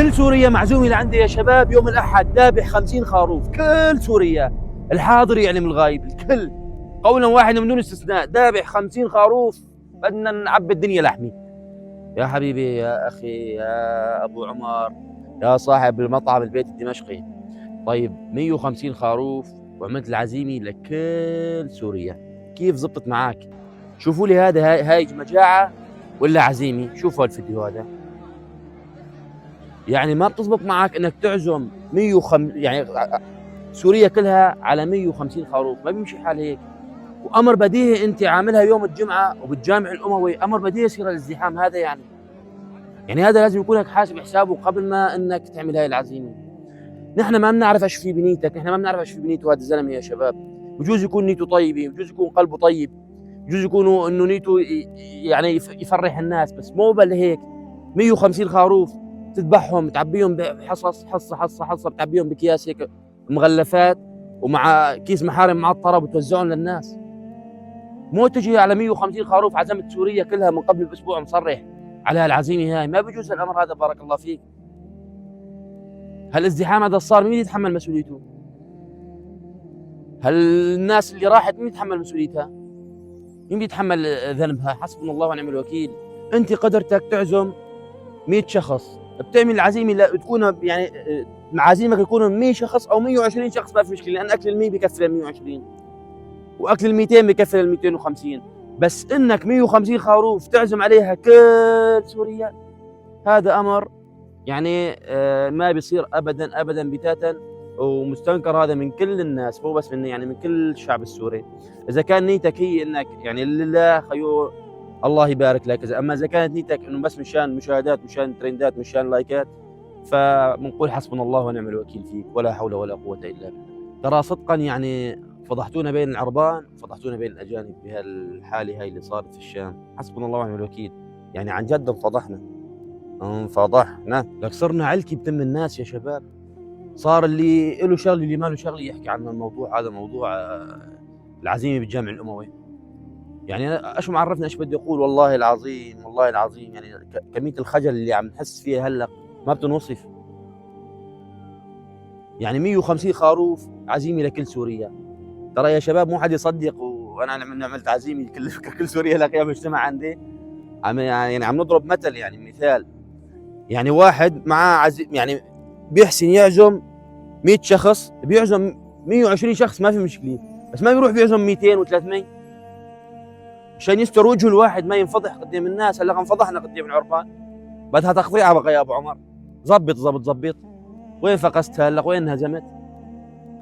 كل سوريا معزومة لعندي يا شباب يوم الأحد، ذابح 50 خروف. كل سوريا، الحاضر يعلم الغايب، الكل قولا واحدا من دون استثناء، ذابح 50 خروف. بدنا نعبي الدنيا لحمي. يا حبيبي يا أخي يا أبو عمر يا صاحب المطعم البيت الدمشقي، طيب 150 خروف وعملت العزيمة لكل سوريا، كيف زبطت معاك؟ شوفوا لي هذا، هاي مجاعة ولا عزيمة؟ شوفوا الفيديو هذا. يعني ما بتزبط معك انك تعزم يعني سوريا كلها على 150 خروف، ما بيمشي حال هيك. وامر بديهي انت عاملها يوم الجمعه وبالجامع الاموي، امر بديهي يصير الازدحام هذا. يعني هذا لازم يكون لك حاسب حسابه قبل ما انك تعمل هاي العزيمه. نحن ما بنعرف ايش في بنيتك، نحن ما بنعرف ايش في بنيته هذا الزلمه يا شباب. بجوز يكون نيته طيبه، بجوز يكون قلبه طيب، بجوز يكون انه نيته يعني يفرح الناس، بس مو بل هيك 150 خروف تذبحهم، تعبيهم بحصص، حصه حصه حصه، بتعبيهم باكياس هيك مغلفات ومع كيس محارم معطره بتوزعهم للناس. مو تجي على 150 خروف عزمت سوريا كلها من قبل باسبوع مصرح على هالعزيمه هاي. ما بيجوز الامر هذا، بارك الله فيك. هالازدحام هذا صار، مين يتحمل مسؤوليته؟ الناس اللي راحت مين يتحمل مسؤوليتها؟ مين بيتحمل ذنبها؟ حسبنا الله ونعم الوكيل. انت قدرتك تعزم 100 شخص، بتعمل العزيمه تكون يعني معازيمك يكونوا 100 شخص او 120 شخص، ما في مشكله، لان اكل ال100 بكفي ال 120 واكل ال200 بكفي ال 250. بس انك 150 خروف تعزم عليها كل سوريا، هذا امر يعني ما بيصير ابدا ابدا بتاتا، ومستنكر هذا من كل الناس، مو بس من يعني من كل الشعب السوري. اذا كان نيتك هي انك يعني لله خيو الله يبارك لك، اما اذا كانت نيتك انه بس مشان مشاهدات، مشان ترندات، مشان لايكات، فبنقول حسبنا الله ونعم الوكيل فيك، ولا حول ولا قوه الا بالله. ترى صدقا يعني فضحتونا بين العربان، فضحتونا بين الاجانب بهالحاله هاي اللي صارت في الشام. حسبنا الله ونعم الوكيل، يعني عن جد انفضحنا لك، صرنا علكي بتم الناس يا شباب. صار اللي له شغله اللي ما له شغله يحكي عن الموضوع هذا، موضوع العزيمه بالجامع الاموي. يعني أنا ايش معرفنا ايش بدي اقول؟ والله العظيم والله العظيم، يعني كميه الخجل اللي عم نحس فيها هلا ما بتنوصف. يعني 150 خروف عزيمه لكل سوريا. ترى يا شباب مو حد يصدق، وانا عملت عزيمه كل سوريا لقيها مجتمع عندي. يعني عم نضرب مثل، يعني مثال. يعني واحد معاه يعني بيحسن يعزم 100 شخص، بيعزم 120 شخص ما في مشكله، بس ما بيروح بيعزم 200 و300 عشان يستر وجهه الواحد ما ينفضح قدام الناس. هلا انفضحنا قدام العربان، بدها تقطيعه بقى يا ابو عمر. زبط وين فقست هلا؟ وين انهزمت؟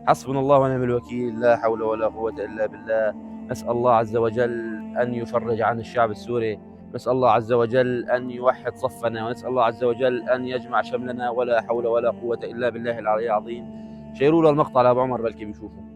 حسبنا الله ونعم الوكيل، لا حول ولا قوه الا بالله. نسال الله عز وجل ان يفرج عن الشعب السوري، نسال الله عز وجل ان يوحد صفنا، ونسال الله عز وجل ان يجمع شملنا، ولا حول ولا قوه الا بالله العلي العظيم. شيروا له المقطع لابو عمر بلكي بيشوفوا.